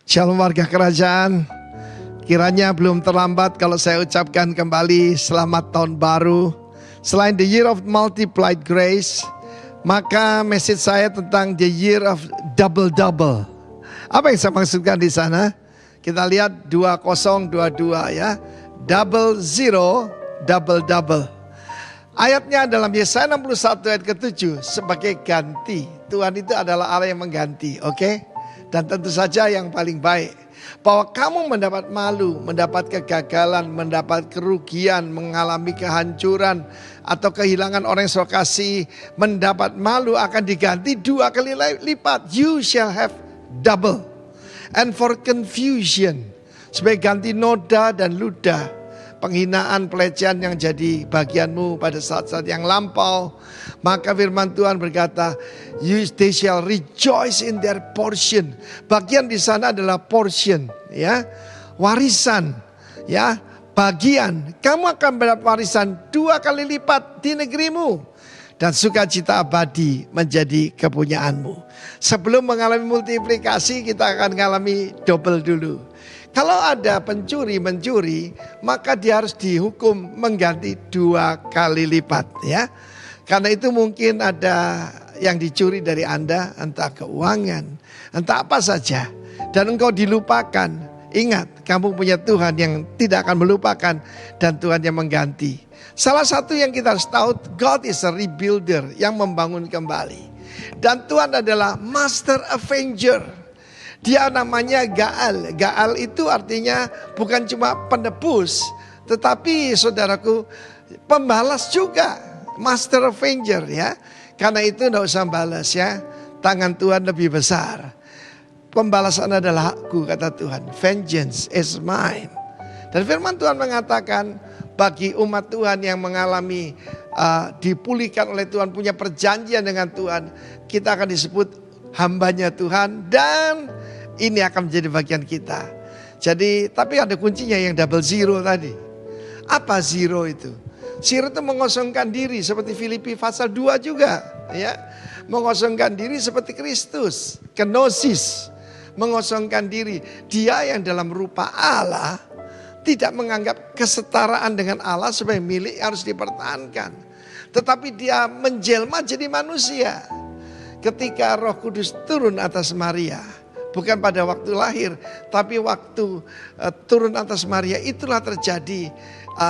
Shalom warga kerajaan. Kiranya belum terlambat kalau saya ucapkan kembali selamat tahun baru. Selain the year of multiplied grace, maka message saya tentang the year of double-double. Apa yang saya maksudkan di sana? Kita lihat 2022 ya. Double zero, double-double. Ayatnya dalam Yesaya 61 ayat ke-7 sebagai ganti. Tuhan itu adalah Allah yang mengganti, oke? Dan tentu saja yang paling baik. Bahwa kamu mendapat malu, mendapat kegagalan, mendapat kerugian, mengalami kehancuran atau kehilangan orang yang saudara kasih, mendapat malu akan diganti 2 kali lipat. You shall have double. And for confusion, sebagai ganti noda dan ludah, penghinaan, pelecehan yang jadi bagianmu pada saat-saat yang lampau, maka firman Tuhan berkata, they shall rejoice in their portion. Bagian di sana adalah portion, ya, warisan, ya, bagian. Kamu akan mendapat warisan 2 kali lipat di negerimu, dan sukacita abadi menjadi kepunyaanmu. Sebelum mengalami multiplikasi, kita akan mengalami double dulu. Kalau ada pencuri mencuri, maka dia harus dihukum mengganti 2 kali lipat, ya. Karena itu mungkin ada yang dicuri dari Anda, entah keuangan, entah apa saja, dan engkau dilupakan. Ingat, kamu punya Tuhan yang tidak akan melupakan, dan Tuhan yang mengganti. Salah satu yang kita harus tahu, God is a rebuilder, yang membangun kembali. Dan Tuhan adalah master avenger. Dia namanya Gaal. Gaal itu artinya bukan cuma penebus, tetapi saudaraku, pembalas juga. Master avenger, ya. Karena itu tidak usah balas, ya. Tangan Tuhan lebih besar. Pembalasan adalah hakku, kata Tuhan. Vengeance is mine. Dan firman Tuhan mengatakan, bagi umat Tuhan yang mengalami dipulihkan oleh Tuhan, punya perjanjian dengan Tuhan, kita akan disebut hambanya Tuhan, dan ini akan menjadi bagian kita. Jadi, tapi ada kuncinya yang double zero tadi. Apa zero itu? Zero itu mengosongkan diri seperti Filipi pasal 2 juga, ya. Mengosongkan diri seperti Kristus, kenosis, mengosongkan diri. Dia yang dalam rupa Allah tidak menganggap kesetaraan dengan Allah sebagai milik harus dipertahankan. Tetapi dia menjelma jadi manusia. Ketika Roh Kudus turun atas Maria, bukan pada waktu lahir, tapi waktu turun atas Maria, itulah terjadi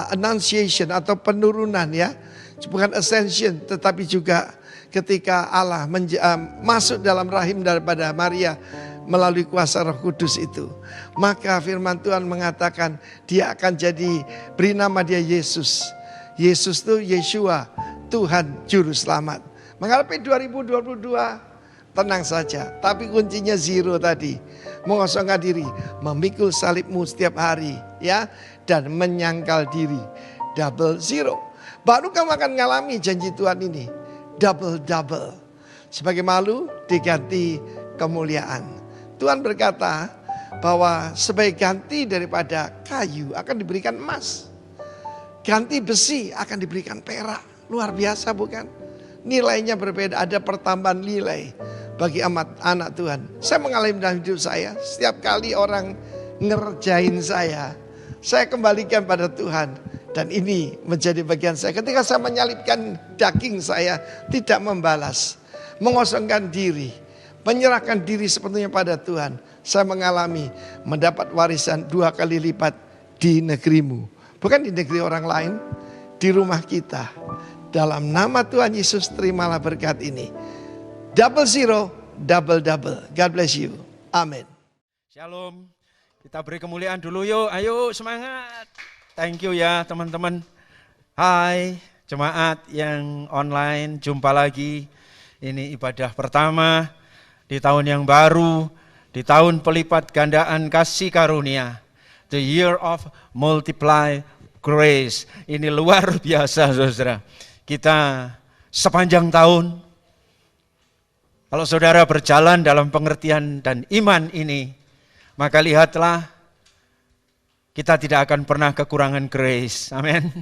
annunciation atau penurunan, ya. Bukan ascension, tetapi juga ketika Allah masuk dalam rahim daripada Maria melalui kuasa Roh Kudus itu. Maka firman Tuhan mengatakan dia akan beri nama dia Yesus. Yesus itu Yeshua, Tuhan Juru Selamat. Menghadapi 2022, tenang saja. Tapi kuncinya zero tadi. Mengosongkan diri, memikul salibmu setiap hari, ya, dan menyangkal diri. Double zero. Baru kamu akan mengalami janji Tuhan ini. Double-double. Sebagai malu diganti kemuliaan. Tuhan berkata bahwa sebagai ganti daripada kayu akan diberikan emas. Ganti besi akan diberikan perak. Luar biasa bukan? Nilainya berbeda, ada pertambahan nilai bagi anak Tuhan. Saya mengalami dalam hidup saya, setiap kali orang ngerjain saya kembalikan pada Tuhan. Dan ini menjadi bagian saya. Ketika saya menyalipkan daging saya, tidak membalas, mengosongkan diri, menyerahkan diri sepenuhnya pada Tuhan, saya mengalami mendapat warisan 2 kali lipat di negerimu. Bukan di negeri orang lain, di rumah kita. Dalam nama Tuhan Yesus, terimalah berkat ini. Double zero, double-double. God bless you. Amin. Shalom. Kita beri kemuliaan dulu yuk. Ayo semangat. Thank you ya teman-teman. Hai jemaat yang online. Jumpa lagi. Ini ibadah pertama di tahun yang baru. Di tahun pelipat gandaan kasih karunia. The year of multiply grace. Ini luar biasa saudara. Kita sepanjang tahun, kalau saudara berjalan dalam pengertian dan iman ini, maka lihatlah, kita tidak akan pernah kekurangan grace. Amin.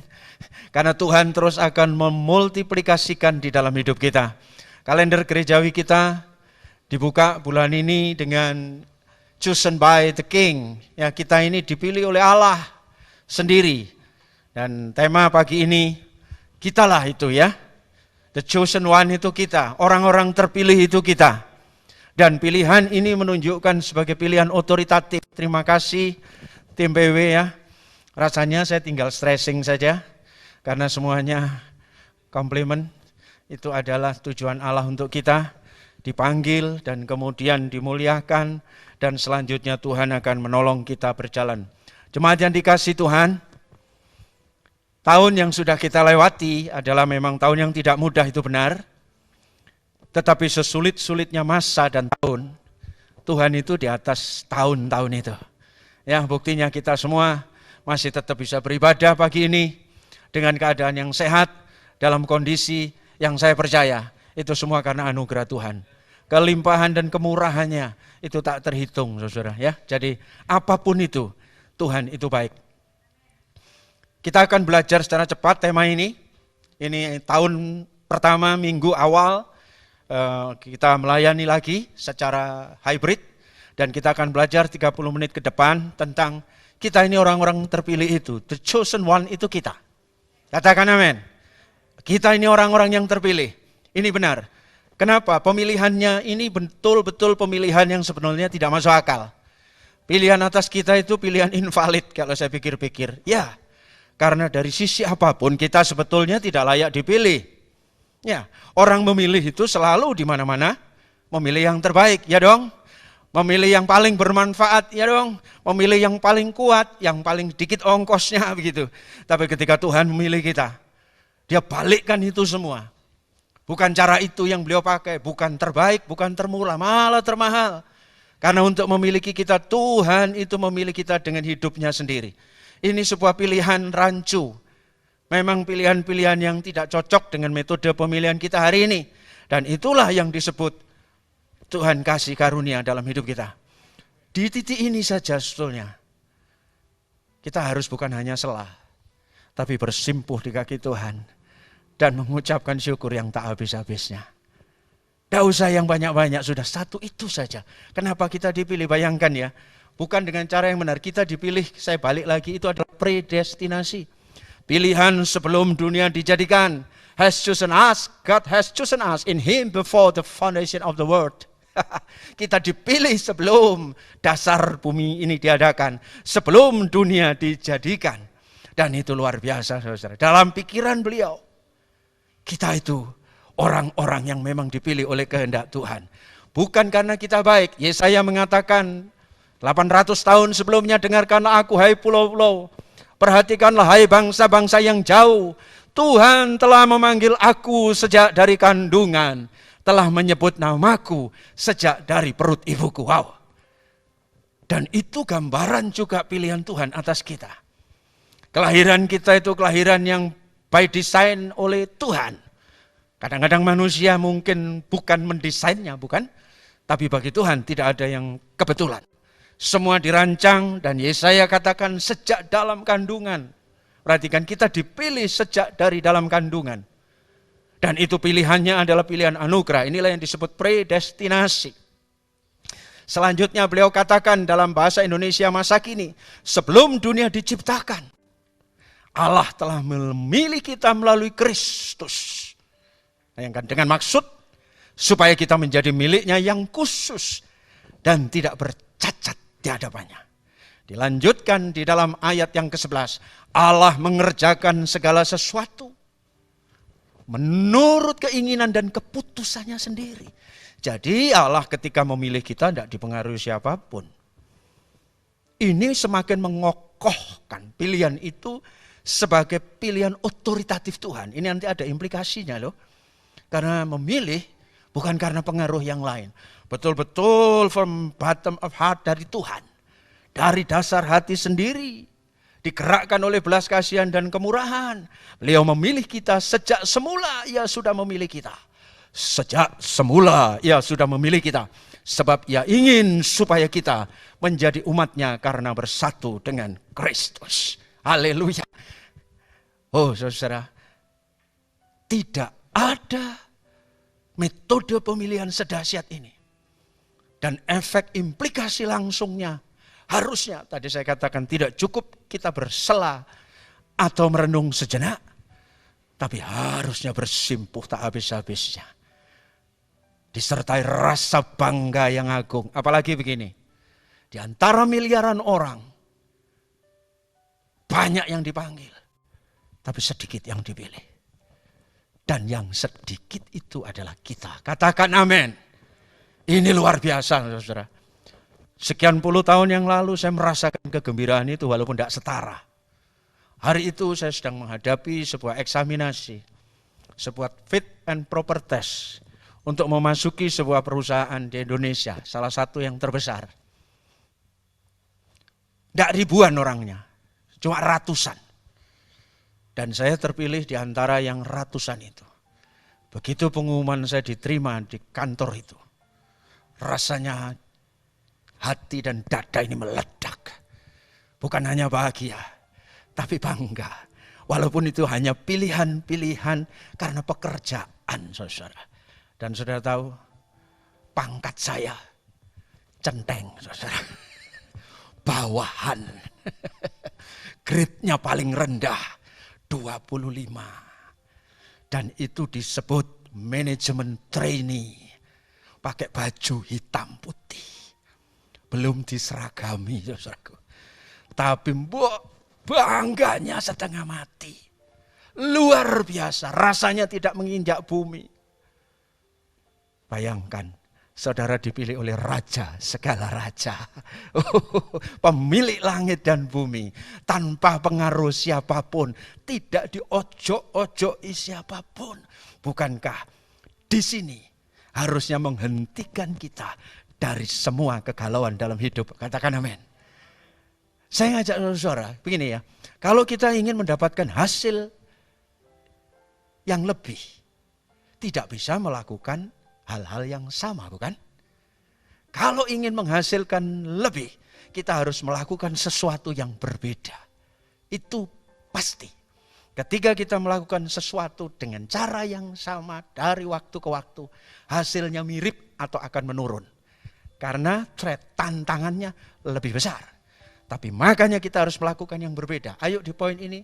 Karena Tuhan terus akan memultiplikasikan di dalam hidup kita. Kalender gerejawi kita dibuka bulan ini dengan chosen by the King. Ya, kita ini dipilih oleh Allah sendiri. Dan tema pagi ini, kitalah itu ya. The chosen one itu kita, orang-orang terpilih itu kita. Dan pilihan ini menunjukkan sebagai pilihan otoritatif. Terima kasih tim PW ya. Rasanya saya tinggal stressing saja. Karena semuanya komplimen. Itu adalah tujuan Allah untuk kita. Dipanggil dan kemudian dimuliakan. Dan selanjutnya Tuhan akan menolong kita berjalan. Jemaat yang dikasihi Tuhan, tahun yang sudah kita lewati adalah memang tahun yang tidak mudah, itu benar. Tetapi sesulit-sulitnya masa dan tahun, Tuhan itu di atas tahun-tahun itu. Ya, buktinya kita semua masih tetap bisa beribadah pagi ini dengan keadaan yang sehat, dalam kondisi yang saya percaya itu semua karena anugerah Tuhan. Kelimpahan dan kemurahannya itu tak terhitung, saudara ya. Jadi apapun itu, Tuhan itu baik. Kita akan belajar secara cepat tema ini. Ini tahun pertama, minggu awal, kita melayani lagi secara hybrid. Dan kita akan belajar 30 menit ke depan tentang kita ini orang-orang terpilih itu. The chosen one itu kita. Katakan amin. Kita ini orang-orang yang terpilih. Ini benar. Kenapa? Pemilihannya ini betul-betul pemilihan yang sebenarnya tidak masuk akal. Pilihan atas kita itu pilihan invalid kalau saya pikir-pikir. Ya, karena dari sisi apapun kita sebetulnya tidak layak dipilih. Ya, orang memilih itu selalu di mana-mana memilih yang terbaik, ya dong. Memilih yang paling bermanfaat, ya dong. Memilih yang paling kuat, yang paling dikit ongkosnya begitu. Tapi ketika Tuhan memilih kita, Dia balikkan itu semua. Bukan cara itu yang beliau pakai, bukan terbaik, bukan termurah, malah termahal. Karena untuk memiliki kita, Tuhan itu memilih kita dengan hidupnya sendiri. Ini sebuah pilihan rancu. Memang pilihan-pilihan yang tidak cocok dengan metode pemilihan kita hari ini. Dan itulah yang disebut Tuhan kasih karunia dalam hidup kita. Di titik ini saja sebetulnya, kita harus bukan hanya selah, tapi bersimpuh di kaki Tuhan. Dan mengucapkan syukur yang tak habis-habisnya. Tidak usah yang banyak-banyak, sudah satu itu saja. Kenapa kita dipilih? Bayangkan ya, bukan dengan cara yang benar. Kita dipilih, saya balik lagi, itu adalah predestinasi. Pilihan sebelum dunia dijadikan. Has chosen us, God has chosen us in Him before the foundation of the world. Kita dipilih sebelum dasar bumi ini diadakan. Sebelum dunia dijadikan. Dan itu luar biasa, saudara. Dalam pikiran beliau, kita itu orang-orang yang memang dipilih oleh kehendak Tuhan. Bukan karena kita baik. Yesaya mengatakan 800 tahun sebelumnya, dengarkanlah aku hai pulau-pulau. Perhatikanlah hai bangsa-bangsa yang jauh. Tuhan telah memanggil aku sejak dari kandungan. Telah menyebut namaku sejak dari perut ibuku. Wow. Dan itu gambaran juga pilihan Tuhan atas kita. Kelahiran kita itu kelahiran yang by design oleh Tuhan. Kadang-kadang manusia mungkin bukan mendesainnya, bukan? Tapi bagi Tuhan tidak ada yang kebetulan. Semua dirancang dan Yesaya katakan sejak dalam kandungan. Perhatikan, kita dipilih sejak dari dalam kandungan. Dan itu pilihannya adalah pilihan anugerah. Inilah yang disebut predestinasi. Selanjutnya beliau katakan dalam bahasa Indonesia masa kini, sebelum dunia diciptakan, Allah telah memilih kita melalui Kristus. Bayangkan, dengan maksud supaya kita menjadi miliknya yang khusus dan tidak bercacat di hadapannya. Dilanjutkan di dalam ayat yang ke-11. Allah mengerjakan segala sesuatu menurut keinginan dan keputusannya sendiri. Jadi Allah ketika memilih kita tidak dipengaruhi siapapun. Ini semakin mengokohkan pilihan itu sebagai pilihan otoritatif Tuhan. Ini nanti ada implikasinya loh. Karena memilih bukan karena pengaruh yang lain. Betul-betul from bottom of heart dari Tuhan. Dari dasar hati sendiri. Digerakkan oleh belas kasihan dan kemurahan. Beliau memilih kita sejak semula, Ia sudah memilih kita. Sejak semula Ia sudah memilih kita. Sebab Ia ingin supaya kita menjadi umatnya karena bersatu dengan Kristus. Haleluya. Oh saudara, tidak ada metode pemilihan sedahsyat ini Dan efek implikasi langsungnya harusnya, tadi saya katakan tidak cukup kita bersela atau merenung sejenak, tapi harusnya bersimpuh tak habis-habisnya. Disertai rasa bangga yang agung. Apalagi begini, di antara miliaran orang, banyak yang dipanggil, tapi sedikit yang dipilih. Dan yang sedikit itu adalah kita. Katakan amin. Ini luar biasa, saudara. Sekian puluh tahun yang lalu saya merasakan kegembiraan itu walaupun tidak setara. Hari itu saya sedang menghadapi sebuah eksaminasi, sebuah fit and proper test untuk memasuki sebuah perusahaan di Indonesia, salah satu yang terbesar. Tidak ribuan orangnya, cuma ratusan. Dan saya terpilih di antara yang ratusan itu. Begitu pengumuman saya diterima di kantor itu, rasanya hati dan dada ini meledak. Bukan hanya bahagia, tapi bangga. Walaupun itu hanya pilihan-pilihan karena pekerjaan, saudara. Dan saudara tahu, pangkat saya centeng, saudara. Bawahan. Grade-nya paling rendah, 25. Dan itu disebut manajemen trainee. Pakai baju hitam putih. Belum diseragami, saudaraku. Tapi bangganya setengah mati. Luar biasa, rasanya tidak menginjak bumi. Bayangkan, saudara dipilih oleh raja, segala raja. Pemilik langit dan bumi. Tanpa pengaruh siapapun. Tidak diojok-ojoi siapapun. Bukankah di sini harusnya menghentikan kita dari semua kegalauan dalam hidup. Katakan amin. Saya ngajak saudara, begini ya. Kalau kita ingin mendapatkan hasil yang lebih, tidak bisa melakukan hal-hal yang sama, bukan? Kalau ingin menghasilkan lebih, kita harus melakukan sesuatu yang berbeda. Itu pasti. Ketika kita melakukan sesuatu dengan cara yang sama dari waktu ke waktu, hasilnya mirip atau akan menurun. Karena tantangannya lebih besar. Tapi makanya kita harus melakukan yang berbeda. Ayo di poin ini,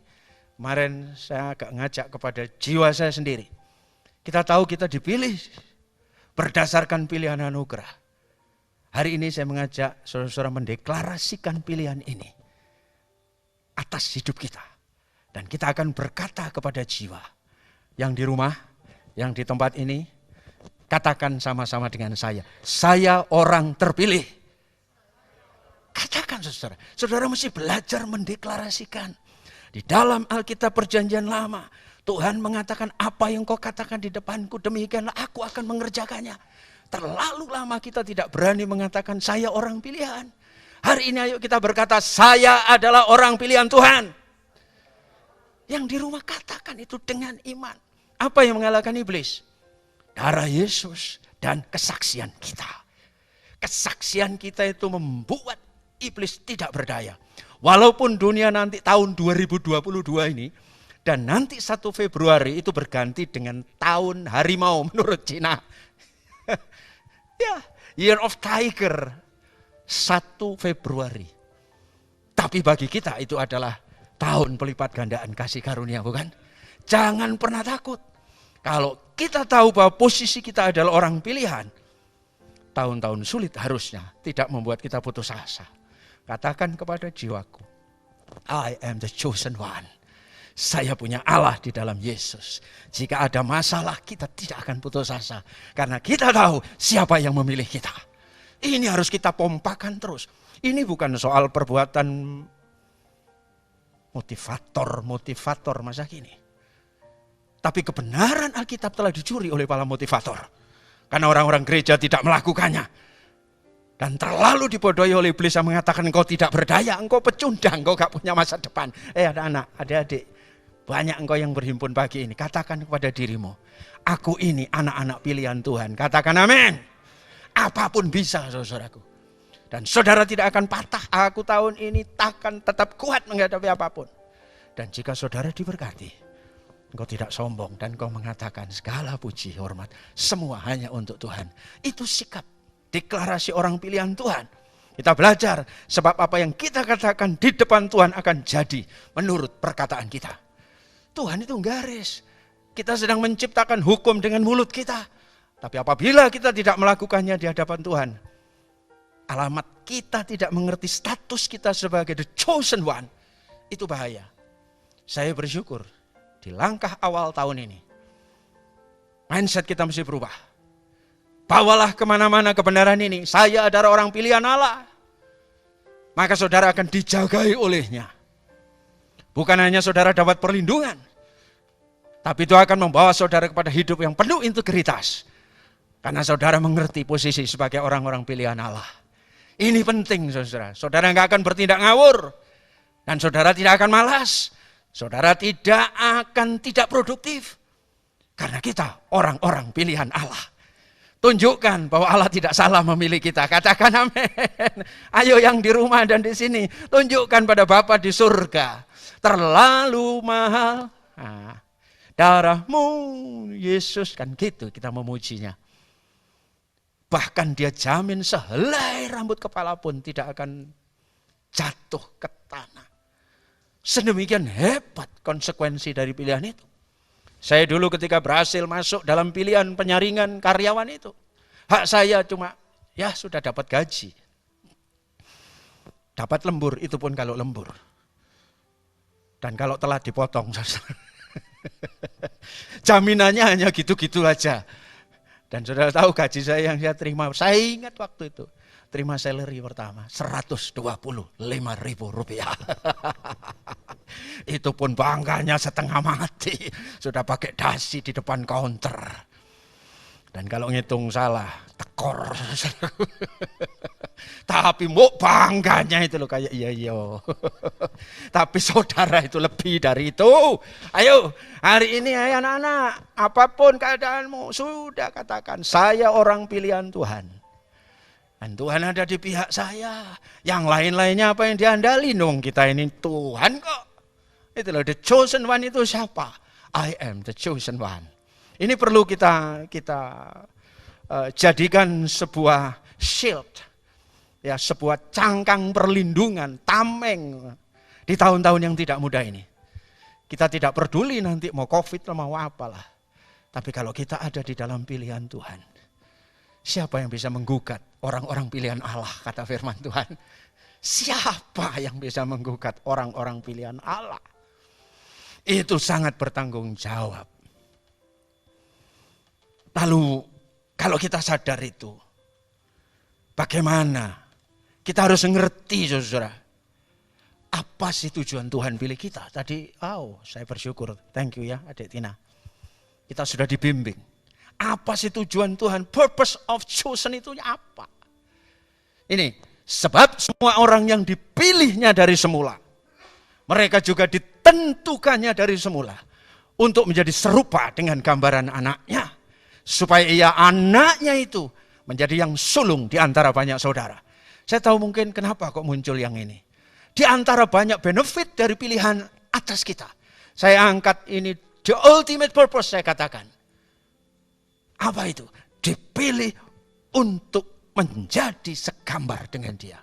kemarin saya agak ngajak kepada jiwa saya sendiri. Kita tahu kita dipilih berdasarkan pilihan anugerah. Hari ini saya mengajak saudara-saudara mendeklarasikan pilihan ini atas hidup kita. Dan kita akan berkata kepada jiwa yang di rumah, yang di tempat ini, katakan sama-sama dengan saya orang terpilih. Katakan saudara, saudara mesti belajar mendeklarasikan. Di dalam Alkitab Perjanjian Lama, Tuhan mengatakan apa yang kau katakan di depanku, demikianlah aku akan mengerjakannya. Terlalu lama kita tidak berani mengatakan saya orang pilihan. Hari ini ayo kita berkata saya adalah orang pilihan Tuhan. Yang di rumah katakan itu dengan iman. Apa yang mengalahkan iblis? Darah Yesus dan kesaksian kita. Kesaksian kita itu membuat iblis tidak berdaya. Walaupun dunia nanti tahun 2022 ini, dan nanti 1 Februari itu berganti dengan tahun harimau menurut Cina. Ya, Year of Tiger, 1 Februari. Tapi bagi kita itu adalah tahun pelipat gandaan kasih karunia, bukan? Jangan pernah takut. Kalau kita tahu bahwa posisi kita adalah orang pilihan, tahun-tahun sulit harusnya tidak membuat kita putus asa. Katakan kepada jiwaku, I am the chosen one. Saya punya Allah di dalam Yesus. Jika ada masalah kita tidak akan putus asa. Karena kita tahu siapa yang memilih kita. Ini harus kita pompakan terus. Ini bukan soal perbuatan motivator masa kini. Tapi kebenaran Alkitab telah dicuri oleh para motivator. Karena orang-orang gereja tidak melakukannya. Dan terlalu dibodohi oleh iblis yang mengatakan engkau tidak berdaya, engkau pecundang, engkau gak ada masa depan. Ada anak, adik-adik, banyak engkau yang berhimpun pagi ini. Katakan kepada dirimu, aku ini anak-anak pilihan Tuhan. Katakan amin. Apapun bisa, saudaraku. Dan saudara tidak akan patah. Aku tahun ini takkan tetap kuat menghadapi apapun. Dan jika saudara diberkati, engkau tidak sombong dan engkau mengatakan segala puji, hormat, semua hanya untuk Tuhan. Itu sikap deklarasi orang pilihan Tuhan. Kita belajar sebab apa yang kita katakan di depan Tuhan akan jadi menurut perkataan kita. Tuhan itu garis. Kita sedang menciptakan hukum dengan mulut kita. Tapi apabila kita tidak melakukannya di hadapan Tuhan, alamat kita tidak mengerti status kita sebagai the chosen one, itu bahaya. Saya bersyukur di langkah awal tahun ini, mindset kita mesti berubah. Bawalah kemana-mana kebenaran ini. Saya adalah orang pilihan Allah. Maka saudara akan dijagai olehnya. Bukan hanya saudara dapat perlindungan, tapi itu akan membawa saudara kepada hidup yang penuh integritas. Karena saudara mengerti posisi sebagai orang-orang pilihan Allah. Ini penting saudara. Saudara nggak akan bertindak ngawur. Dan saudara tidak akan malas. Saudara tidak akan tidak produktif. Karena kita orang-orang pilihan Allah. Tunjukkan bahwa Allah tidak salah memilih kita. Katakan amin. Ayo yang di rumah dan di sini. Tunjukkan pada Bapa di surga. Terlalu mahal. Nah, darahmu Yesus. Kan gitu kita memujinya. Bahkan dia jamin sehelai rambut kepala pun tidak akan jatuh ke tanah. Sedemikian hebat konsekuensi dari pilihan itu. Saya dulu ketika berhasil masuk dalam pilihan penyaringan karyawan itu, hak saya cuma, ya sudah dapat gaji. Dapat lembur, itu pun kalau lembur. Dan kalau telah dipotong. Jaminannya hanya gitu-gitu aja. Dan saudara tahu gaji saya yang saya terima, saya ingat waktu itu. Terima salary pertama, Rp125.000. Itu pun bangganya setengah mati. Sudah pakai dasi di depan counter. Dan kalau ngitung salah, tekor. Tapi mau bangganya itu loh kayak iya. Tapi saudara itu lebih dari itu. Ayo hari ini ayo anak-anak, apapun keadaanmu, sudah katakan saya orang pilihan Tuhan. Dan Tuhan ada di pihak saya. Yang lain-lainnya apa yang diandali dong, kita ini Tuhan kok. Itu loh, the chosen one itu siapa? I am the chosen one. Ini perlu kita jadikan sebuah shield, ya, sebuah cangkang perlindungan, tameng di tahun-tahun yang tidak mudah ini. Kita tidak peduli nanti mau COVID atau mau apalah. Tapi kalau kita ada di dalam pilihan Tuhan, siapa yang bisa menggugat orang-orang pilihan Allah, kata firman Tuhan. Siapa yang bisa menggugat orang-orang pilihan Allah? Itu sangat bertanggung jawab. Lalu kalau kita sadar itu, bagaimana? Kita harus mengerti saudara. Apa sih tujuan Tuhan pilih kita? Tadi, saya bersyukur. Thank you ya Adik Tina. Kita sudah dibimbing. Apa sih tujuan Tuhan? Purpose of chosen itu apa? Ini, sebab semua orang yang dipilihnya dari semula, mereka juga ditentukannya dari semula untuk menjadi serupa dengan gambaran anaknya. Supaya ia anaknya itu menjadi yang sulung di antara banyak saudara. Saya tahu mungkin kenapa kok muncul yang ini. Di antara banyak benefit dari pilihan atas kita. Saya angkat ini the ultimate purpose, saya katakan. Apa itu? Dipilih untuk menjadi segambar dengan dia.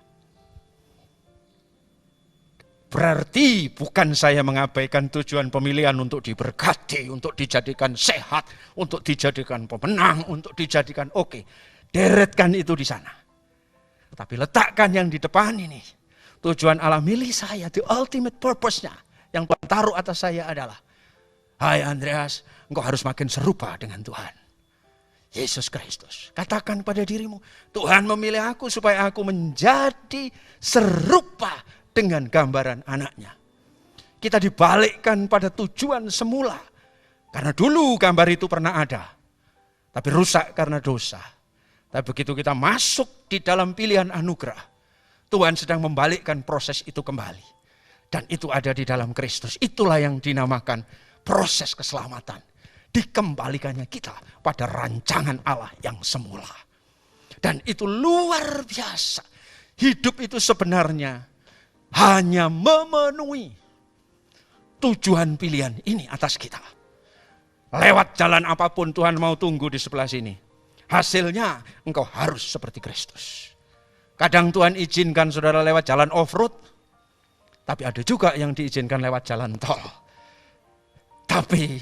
Berarti bukan saya mengabaikan tujuan pemilihan untuk diberkati, untuk dijadikan sehat, untuk dijadikan pemenang, untuk dijadikan oke. Deretkan itu di sana. Tapi letakkan yang di depan ini. Tujuan Allah milih saya, the ultimate purpose-nya. Yang Tuhan taruh atas saya adalah, hai Andreas, engkau harus makin serupa dengan Tuhan. Yesus Kristus. Katakan pada dirimu, Tuhan memilih aku supaya aku menjadi serupa dengan gambaran anaknya. Kita dibalikkan pada tujuan semula. Karena dulu gambar itu pernah ada. Tapi rusak karena dosa. Tapi begitu kita masuk di dalam pilihan anugerah, Tuhan sedang membalikkan proses itu kembali. Dan itu ada di dalam Kristus. Itulah yang dinamakan proses keselamatan. Dikembalikannya kita pada rancangan Allah yang semula. Dan itu luar biasa. Hidup itu sebenarnya hanya memenuhi tujuan pilihan ini atas kita. Lewat jalan apapun Tuhan mau tunggu di sebelah sini. Hasilnya engkau harus seperti Kristus. Kadang Tuhan izinkan saudara lewat jalan off-road, tapi ada juga yang diizinkan lewat jalan tol. Tapi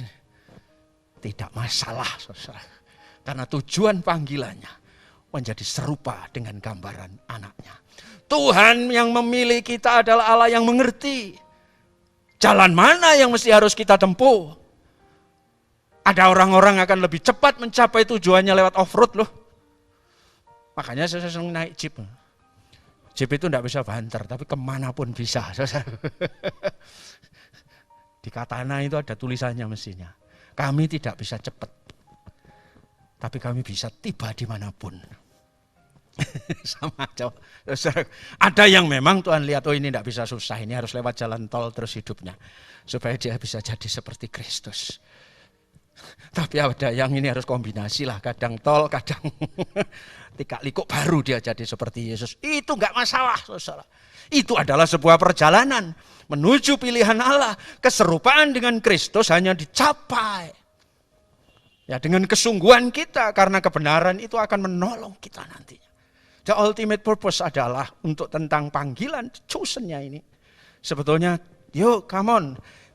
tidak masalah, saudara. Karena tujuan panggilannya menjadi serupa dengan gambaran anaknya. Tuhan yang memilih kita adalah Allah yang mengerti jalan mana yang mesti harus kita tempuh. Ada orang-orang akan lebih cepat mencapai tujuannya lewat off-road loh. Makanya saya sering naik jeep. Jeep itu tidak bisa banter, tapi kemanapun bisa. Di katana itu ada tulisannya mestinya. Kami tidak bisa cepat, tapi kami bisa tiba dimanapun. Sama aja. Ada yang memang Tuhan lihat, oh ini tidak bisa susah, ini harus lewat jalan tol terus hidupnya. Supaya dia bisa jadi seperti Kristus. Tapi ada yang ini harus kombinasi lah, kadang tol, kadang tikak-likuk baru dia jadi seperti Yesus. Itu enggak masalah, saudara. Itu adalah sebuah perjalanan menuju pilihan Allah. Keserupaan dengan Kristus hanya dicapai ya dengan kesungguhan kita, karena kebenaran itu akan menolong kita nantinya. The ultimate purpose adalah untuk tentang panggilan chosen-nya ini. Sebetulnya, yuk come on,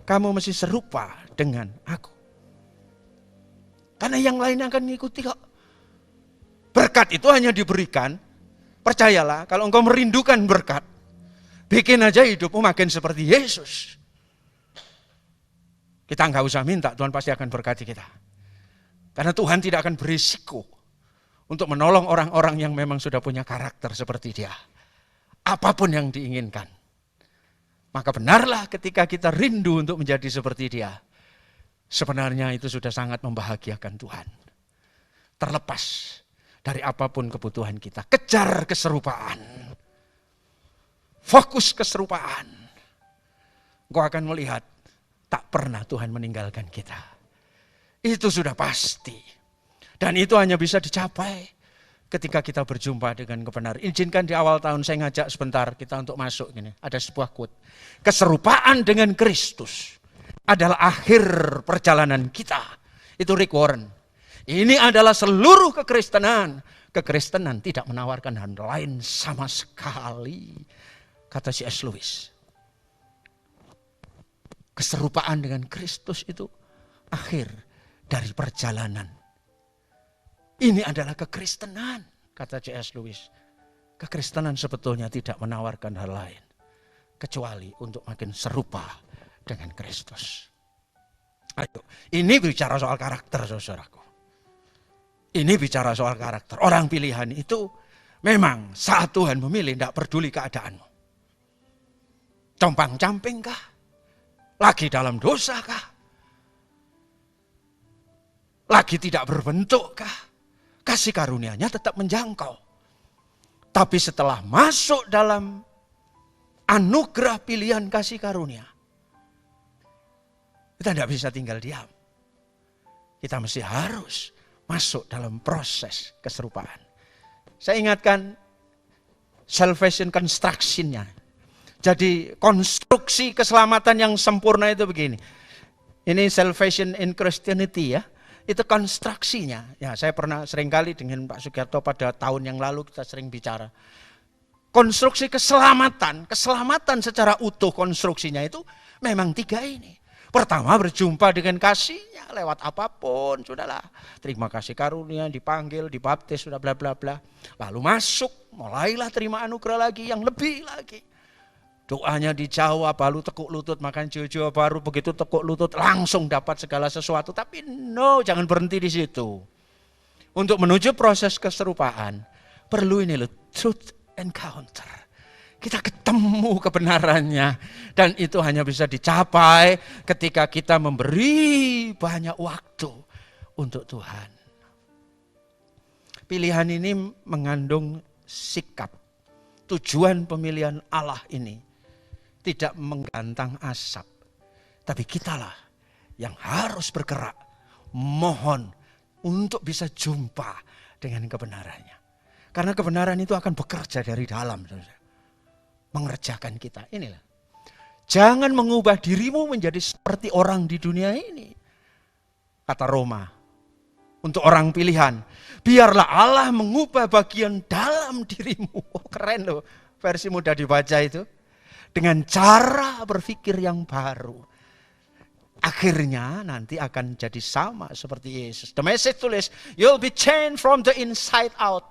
kamu mesti serupa dengan aku. Karena yang lain akan mengikuti kok. Berkat itu hanya diberikan, percayalah, kalau engkau merindukan berkat, bikin aja hidupmu makin seperti Yesus. Kita nggak usah minta, Tuhan pasti akan berkati kita. Karena Tuhan tidak akan berisiko untuk menolong orang-orang yang memang sudah punya karakter seperti dia. Apapun yang diinginkan. Maka benarlah ketika kita rindu untuk menjadi seperti dia. Sebenarnya itu sudah sangat membahagiakan Tuhan. Terlepas dari apapun kebutuhan kita. Kejar keserupaan. Fokus keserupaan. Engkau akan melihat tak pernah Tuhan meninggalkan kita. Itu sudah pasti. Dan itu hanya bisa dicapai ketika kita berjumpa dengan kebenaran. Izinkan di awal tahun saya ngajak sebentar kita untuk masuk gini. Ada sebuah quote. Keserupaan dengan Kristus adalah akhir perjalanan kita. Itu Rick Warren. Ini adalah seluruh kekristenan. Kekristenan tidak menawarkan hal lain sama sekali. Kata C.S. Lewis. Keserupaan dengan Kristus itu akhir dari perjalanan. Ini adalah kekristenan, kata C.S. Lewis. Kekristenan sebetulnya tidak menawarkan hal lain. Kecuali untuk makin serupa dengan Kristus. Ayo, ini bicara soal karakter, saudaraku. Ini bicara soal karakter. Orang pilihan itu memang saat Tuhan memilih tidak peduli keadaanmu. Compang-camping kah? Lagi dalam dosa kah? Lagi tidak berbentuk kah? Kasih karunia-Nya tetap menjangkau. Tapi setelah masuk dalam anugerah pilihan kasih karunia, kita tidak bisa tinggal diam. Kita mesti harus masuk dalam proses keserupaan. Saya ingatkan salvation construction-nya. Jadi konstruksi keselamatan yang sempurna itu begini. Ini salvation in Christianity ya. Itu konstruksinya. Ya, saya pernah seringkali dengan Pak Sugiarto pada tahun yang lalu kita sering bicara. Konstruksi keselamatan secara utuh konstruksinya itu memang 3 ini. Pertama berjumpa dengan kasih-Nya lewat apapun, sudahlah. Terima kasih karunia, dipanggil, dibaptis, sudah bla bla bla. Lalu masuk, mulailah terima anugerah lagi yang lebih lagi. Doanya dijawab, lalu tekuk lutut, makan jojo baru, begitu tekuk lutut langsung dapat segala sesuatu. Tapi no, jangan berhenti di situ. Untuk menuju proses keserupaan, perlu ini loh, truth encounter. Kita ketemu kebenarannya. Dan itu hanya bisa dicapai ketika kita memberi banyak waktu untuk Tuhan. Pilihan ini mengandung sikap. Tujuan pemilihan Allah ini tidak menggantang asap. Tapi kitalah yang harus bergerak. Mohon untuk bisa jumpa dengan kebenarannya. Karena kebenaran itu akan bekerja dari dalam. Mengerjakan kita. Inilah. Jangan mengubah dirimu menjadi seperti orang di dunia ini. Kata Roma untuk orang pilihan. Biarlah Allah mengubah bagian dalam dirimu. Oh, keren loh versi mudah dibaca itu. Dengan cara berpikir yang baru. Akhirnya nanti akan jadi sama seperti Yesus. The Message tulis, you'll be changed from the inside out.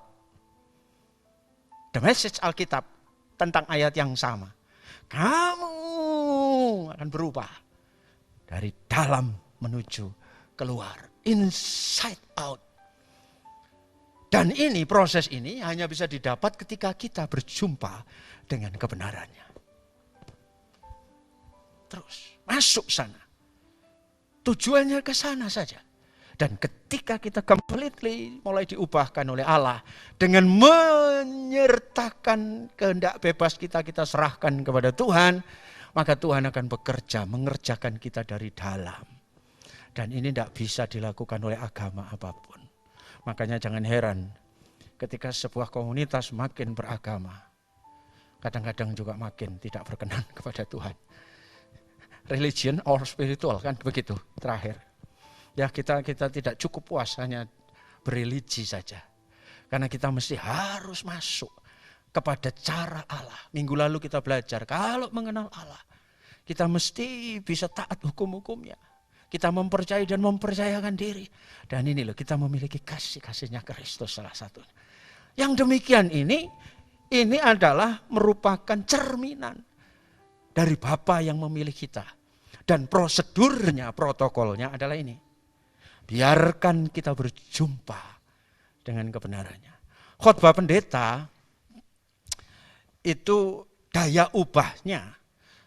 The Message Alkitab tentang ayat yang sama. Kamu akan berubah dari dalam menuju keluar. Inside out. Dan ini, proses ini hanya bisa didapat ketika kita berjumpa dengan kebenarannya. Terus, masuk sana. Tujuannya ke sana saja. Dan ketika kita completely mulai diubahkan oleh Allah. Dengan menyertakan kehendak bebas kita serahkan kepada Tuhan. Maka Tuhan akan bekerja, mengerjakan kita dari dalam. Dan ini tidak bisa dilakukan oleh agama apapun. Makanya jangan heran ketika sebuah komunitas makin beragama. Kadang-kadang juga makin tidak berkenan kepada Tuhan. Religion or spiritual kan begitu terakhir. Ya kita tidak cukup puas hanya berreligi saja. Karena kita mesti harus masuk kepada cara Allah. Minggu lalu kita belajar kalau mengenal Allah. Kita mesti bisa taat hukum-hukumnya. Kita mempercayai dan mempercayakan diri. Dan ini loh kita memiliki kasih-kasihnya Kristus salah satunya. Yang demikian ini adalah merupakan cerminan dari Bapa yang memilih kita. Dan prosedurnya, protokolnya adalah ini. Biarkan kita berjumpa dengan kebenarannya. Khotbah pendeta itu daya ubahnya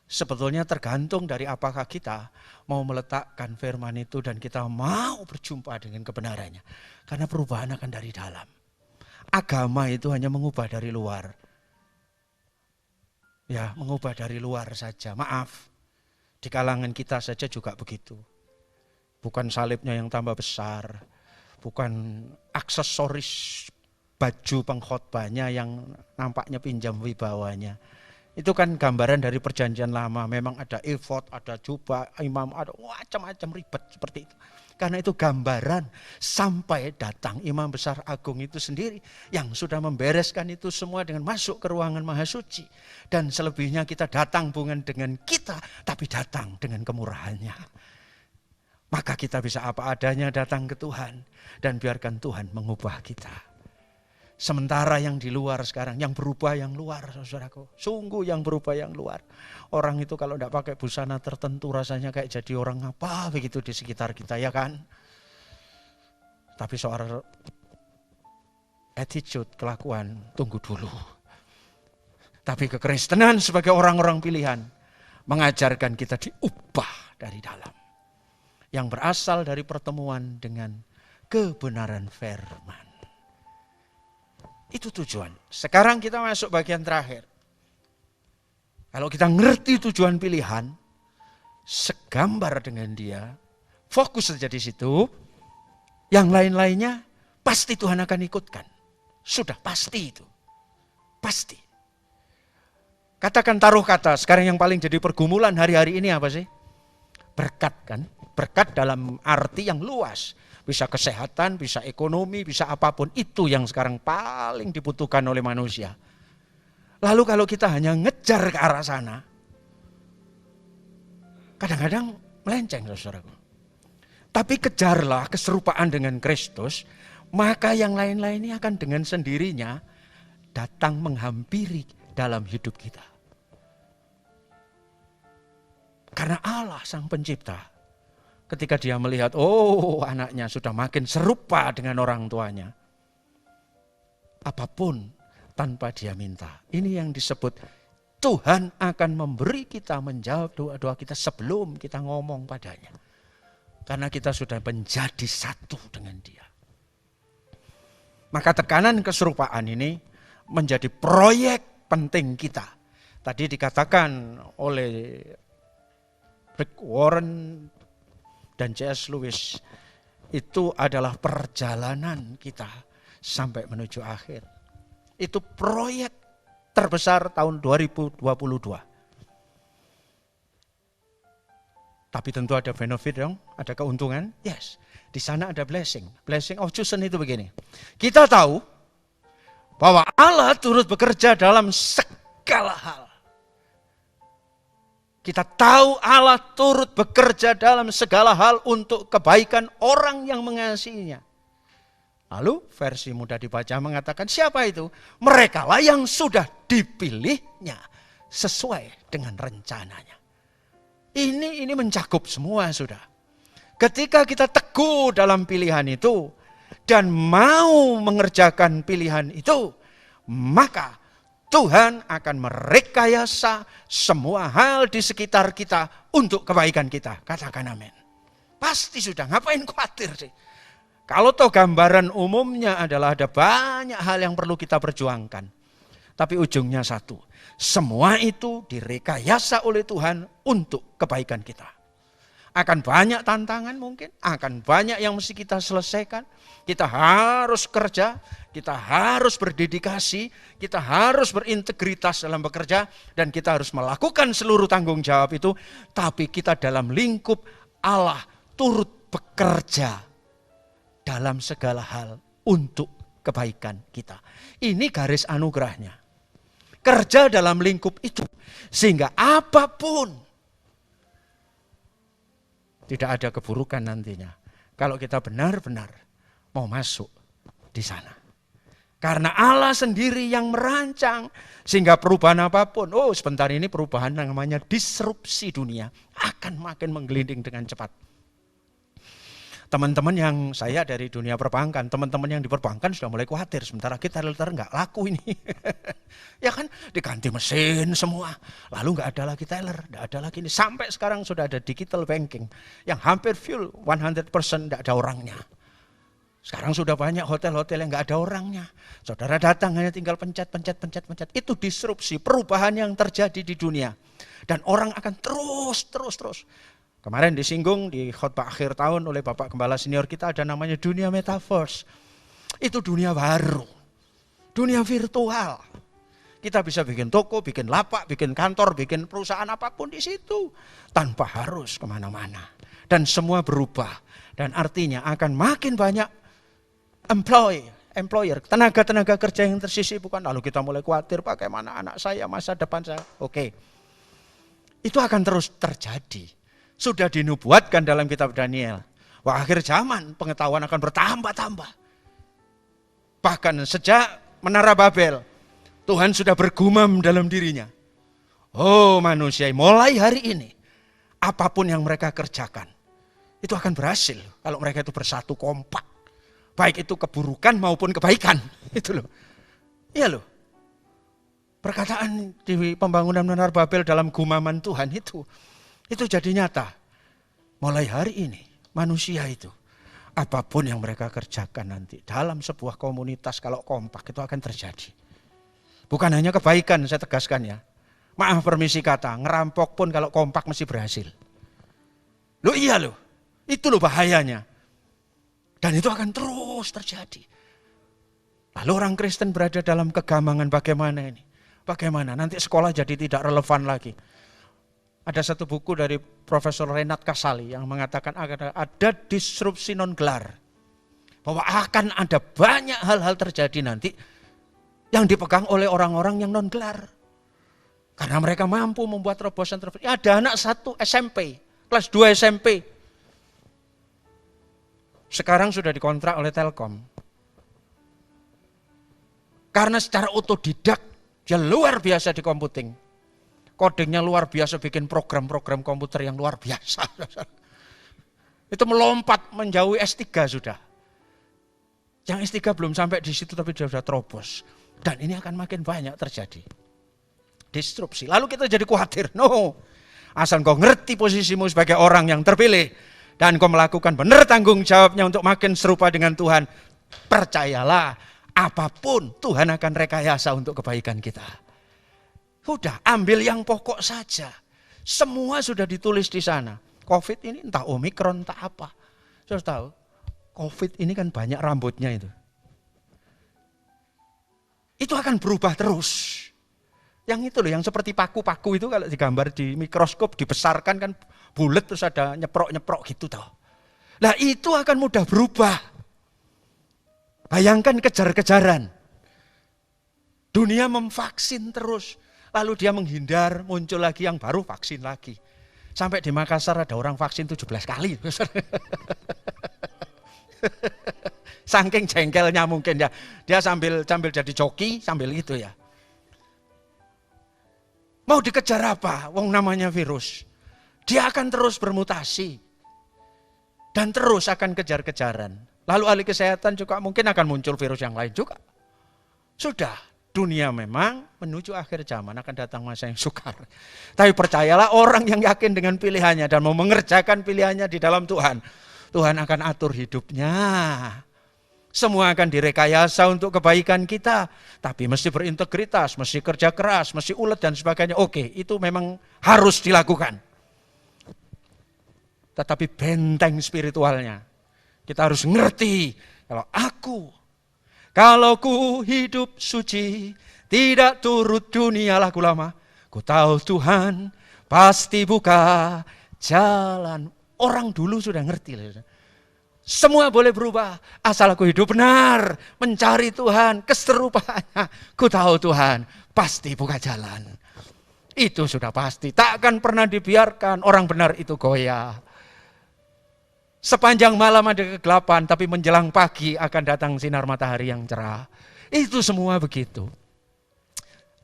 sebetulnya tergantung dari apakah kita mau meletakkan firman itu dan kita mau berjumpa dengan kebenarannya. Karena perubahan akan dari dalam. Agama itu hanya mengubah dari luar. Ya, mengubah dari luar saja. Maaf. Di kalangan kita saja juga begitu. Bukan salibnya yang tambah besar, bukan aksesoris baju pengkhotbahnya yang nampaknya pinjam wibawanya. Itu kan gambaran dari perjanjian lama, memang ada efod, ada jubah, imam, ada macam-macam ribet seperti itu. Karena itu gambaran sampai datang imam besar agung itu sendiri yang sudah membereskan itu semua dengan masuk ke ruangan maha suci. Dan selebihnya kita datang bukan dengan kita, tapi datang dengan kemurahannya. Maka kita bisa apa adanya datang ke Tuhan dan biarkan Tuhan mengubah kita. Sementara yang di luar sekarang, yang berubah yang luar, saudaraku. Sungguh yang berubah yang luar. Orang itu kalau tidak pakai busana tertentu rasanya kayak jadi orang apa begitu di sekitar kita, ya kan? Tapi soal attitude, kelakuan, tunggu dulu. Tapi kekristenan sebagai orang-orang pilihan mengajarkan kita diubah dari dalam. Yang berasal dari pertemuan dengan kebenaran firman. Itu tujuan. Sekarang kita masuk bagian terakhir. Kalau kita ngerti tujuan pilihan, segambar dengan dia, fokus saja di situ, yang lain-lainnya pasti Tuhan akan ikutkan. Sudah pasti itu. Pasti. Katakan taruh kata, sekarang yang paling jadi pergumulan hari-hari ini apa sih? Berkat kan? Berkat dalam arti yang luas. Bisa kesehatan, bisa ekonomi, bisa apapun. Itu yang sekarang paling dibutuhkan oleh manusia. Lalu kalau kita hanya ngejar ke arah sana, kadang-kadang melenceng, saudaraku. Tapi kejarlah keserupaan dengan Kristus, maka yang lain-lainnya akan dengan sendirinya datang menghampiri dalam hidup kita. Karena Allah sang pencipta, ketika dia melihat, anaknya sudah makin serupa dengan orang tuanya. Apapun tanpa dia minta. Ini yang disebut Tuhan akan memberi kita menjawab doa-doa kita sebelum kita ngomong padanya. Karena kita sudah menjadi satu dengan dia. Maka tekanan keserupaan ini menjadi proyek penting kita. Tadi dikatakan oleh Rick Warren dan C.S. Lewis, itu adalah perjalanan kita sampai menuju akhir. Itu proyek terbesar tahun 2022. Tapi tentu ada benefit dong, ada keuntungan. Yes. Di sana ada blessing. Blessing of chosen itu begini. Kita tahu bahwa Allah turut bekerja dalam segala hal. Kita tahu Allah turut bekerja dalam segala hal untuk kebaikan orang yang mengasihinya. Lalu versi mudah dibaca mengatakan siapa itu? Merekalah yang sudah dipilihnya sesuai dengan rencananya. Ini mencakup semua sudah. Ketika kita teguh dalam pilihan itu dan mau mengerjakan pilihan itu, maka Tuhan akan merekayasa semua hal di sekitar kita untuk kebaikan kita. Katakan amin. Pasti sudah, ngapain khawatir sih? Kalau toh gambaran umumnya adalah ada banyak hal yang perlu kita perjuangkan. Tapi ujungnya satu, semua itu direkayasa oleh Tuhan untuk kebaikan kita. Akan banyak tantangan mungkin, akan banyak yang mesti kita selesaikan. Kita harus kerja, kita harus berdedikasi, kita harus berintegritas dalam bekerja, dan kita harus melakukan seluruh tanggung jawab itu. Tapi kita dalam lingkup Allah turut bekerja dalam segala hal untuk kebaikan kita. Ini garis anugerahnya. Kerja dalam lingkup itu, sehingga apapun tidak ada keburukan nantinya. Kalau kita benar-benar mau masuk di sana. Karena Allah sendiri yang merancang. Sehingga perubahan apapun. Sebentar ini perubahan namanya disrupsi dunia. Akan makin menggelinding dengan cepat. Teman-teman yang saya dari dunia perbankan. Teman-teman yang di perbankan sudah mulai khawatir. Sementara kita nggak laku ini. Ya kan, diganti mesin semua. Lalu nggak ada lagi teller, nggak ada lagi ini. Sampai sekarang sudah ada digital banking yang hampir full 100% nggak ada orangnya. Sekarang sudah banyak hotel-hotel yang nggak ada orangnya. Saudara datang hanya tinggal pencet. Itu disrupsi, perubahan yang terjadi di dunia. Dan orang akan terus. Kemarin disinggung di khotbah akhir tahun oleh Bapak Gembala Senior kita ada namanya dunia metaverse. Itu dunia baru, dunia virtual. Kita bisa bikin toko, bikin lapak, bikin kantor, bikin perusahaan apapun di situ. Tanpa harus kemana-mana. Dan semua berubah. Dan artinya akan makin banyak employer, tenaga-tenaga kerja yang tersisihkan. Lalu kita mulai khawatir bagaimana anak saya, masa depan saya. Oke. Itu akan terus terjadi. Sudah dinubuatkan dalam kitab Daniel. Wah, akhir zaman pengetahuan akan bertambah-tambah. Bahkan sejak Menara Babel, Tuhan sudah bergumam dalam dirinya. Oh manusia, mulai hari ini, apapun yang mereka kerjakan, itu akan berhasil kalau mereka itu bersatu kompak. Baik itu keburukan maupun kebaikan. Itu loh. Iya loh. Perkataan di pembangunan Menara Babel dalam gumaman Tuhan itu jadi nyata. Mulai hari ini manusia itu apapun yang mereka kerjakan nanti dalam sebuah komunitas kalau kompak itu akan terjadi. Bukan hanya kebaikan, saya tegaskan ya. Maaf permisi kata, ngerampok pun kalau kompak mesti berhasil. Loh iya loh. Itu loh bahayanya. Dan itu akan terus terjadi. Lalu orang Kristen berada dalam kegamangan bagaimana ini? Bagaimana nanti sekolah jadi tidak relevan lagi. Ada satu buku dari Profesor Renat Kasali yang mengatakan ada disrupsi non-gelar. Bahwa akan ada banyak hal-hal terjadi nanti yang dipegang oleh orang-orang yang non-gelar. Karena mereka mampu membuat terobosan-terobosan. Ada anak satu SMP, kelas 2 SMP. Sekarang sudah dikontrak oleh Telkom. Karena secara otodidak, dia luar biasa di computing. Codingnya luar biasa, bikin program-program komputer yang luar biasa. Itu melompat menjauhi S3 sudah. Yang S3 belum sampai di situ tapi dia sudah terobos. Dan ini akan makin banyak terjadi. Disrupsi. Lalu kita jadi khawatir. No. Asal kau ngerti posisimu sebagai orang yang terpilih. Dan kau melakukan benar tanggung jawabnya untuk makin serupa dengan Tuhan. Percayalah, apapun Tuhan akan rekayasa untuk kebaikan kita. Sudah, ambil yang pokok saja. Semua sudah ditulis di sana. Covid ini entah Omikron, entah apa. Saya tahu, Covid ini kan banyak rambutnya itu. Itu akan berubah terus. Yang itu loh, yang seperti paku-paku itu kalau digambar di mikroskop, dibesarkan kan bulat terus ada nyeprok-nyeprok gitu toh. Nah itu akan mudah berubah. Bayangkan kejar-kejaran. Dunia memvaksin terus. Lalu dia menghindar, muncul lagi yang baru, vaksin lagi. Sampai di Makassar ada orang vaksin 17 kali. Saking jengkelnya mungkin ya. Dia sambil jadi joki, sambil itu ya. Mau dikejar apa? Wong namanya virus. Dia akan terus bermutasi. Dan terus akan kejar-kejaran. Lalu ahli kesehatan juga mungkin akan muncul virus yang lain juga. Sudah, dunia memang menuju akhir zaman, akan datang masa yang sukar. Tapi percayalah, orang yang yakin dengan pilihannya dan mau mengerjakan pilihannya di dalam Tuhan, Tuhan akan atur hidupnya. Semua akan direkayasa untuk kebaikan kita. Tapi mesti berintegritas, mesti kerja keras, mesti ulet dan sebagainya. Oke, itu memang harus dilakukan. Tetapi benteng spiritualnya, kita harus ngerti, kalau ku hidup suci, tidak turut dunia laku lama, ku tahu Tuhan pasti buka jalan. Orang dulu sudah ngerti. Semua boleh berubah, asal aku hidup benar, mencari Tuhan, keserupaannya. Ku tahu Tuhan pasti buka jalan. Itu sudah pasti, tak akan pernah dibiarkan orang benar itu goyah. Sepanjang malam ada kegelapan, tapi menjelang pagi akan datang sinar matahari yang cerah. Itu semua begitu.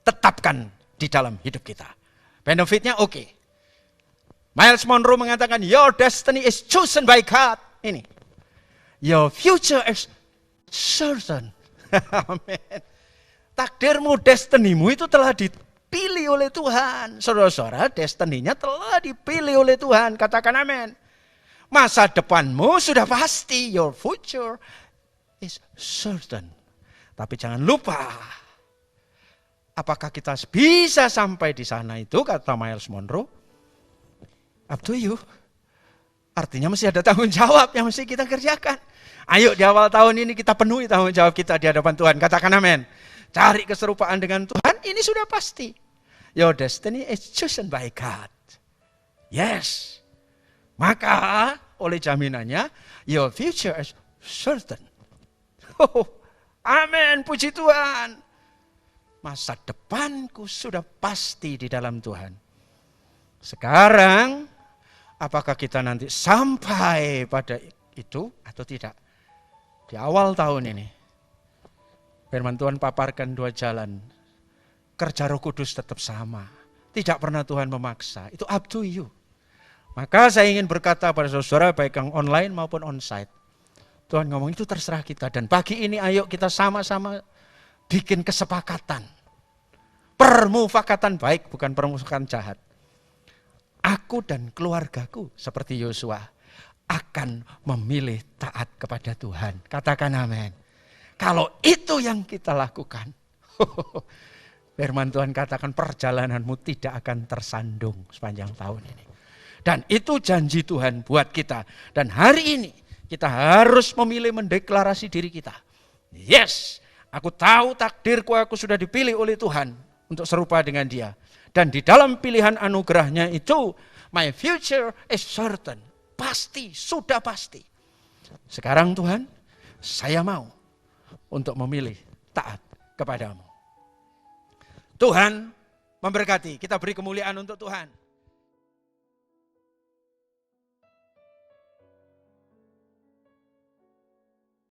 Tetapkan di dalam hidup kita. Benefitnya oke. Miles Monroe mengatakan, your destiny is chosen by God. Ini. Your future is certain. Amin. Takdirmu, destinimu itu telah dipilih oleh Tuhan. Saudara-saudara, destininya telah dipilih oleh Tuhan. Katakan amin. Masa depanmu sudah pasti, your future is certain. Tapi jangan lupa, apakah kita bisa sampai di sana itu, kata Miles Monroe, up to you. Artinya mesti ada tanggung jawab yang mesti kita kerjakan. Ayo di awal tahun ini kita penuhi tanggung jawab kita di hadapan Tuhan. Katakan amin. Cari keserupaan dengan Tuhan, ini sudah pasti. Your destiny is chosen by God. Yes. Maka oleh jaminannya, your future is certain. Oh, amin, puji Tuhan. Masa depanku sudah pasti di dalam Tuhan. Sekarang, apakah kita nanti sampai pada itu atau tidak? Di awal tahun ini, firman Tuhan paparkan 2 jalan. Kerja Roh Kudus tetap sama. Tidak pernah Tuhan memaksa. Itu up to you. Maka saya ingin berkata pada saudara baik yang online maupun onsite. Tuhan ngomong itu terserah kita. Dan pagi ini ayo kita sama-sama bikin kesepakatan. Permufakatan baik, bukan permufakatan jahat. Aku dan keluargaku seperti Yosua akan memilih taat kepada Tuhan. Katakan amin. Kalau itu yang kita lakukan, firman Tuhan katakan perjalananmu tidak akan tersandung sepanjang tahun ini. Dan itu janji Tuhan buat kita. Dan hari ini kita harus memilih mendeklarasi diri kita. Yes, aku tahu takdirku, aku sudah dipilih oleh Tuhan untuk serupa dengan Dia. Dan di dalam pilihan anugerahnya itu, my future is certain. Pasti, sudah pasti. Sekarang Tuhan, saya mau untuk memilih taat kepadamu. Tuhan memberkati, kita beri kemuliaan untuk Tuhan.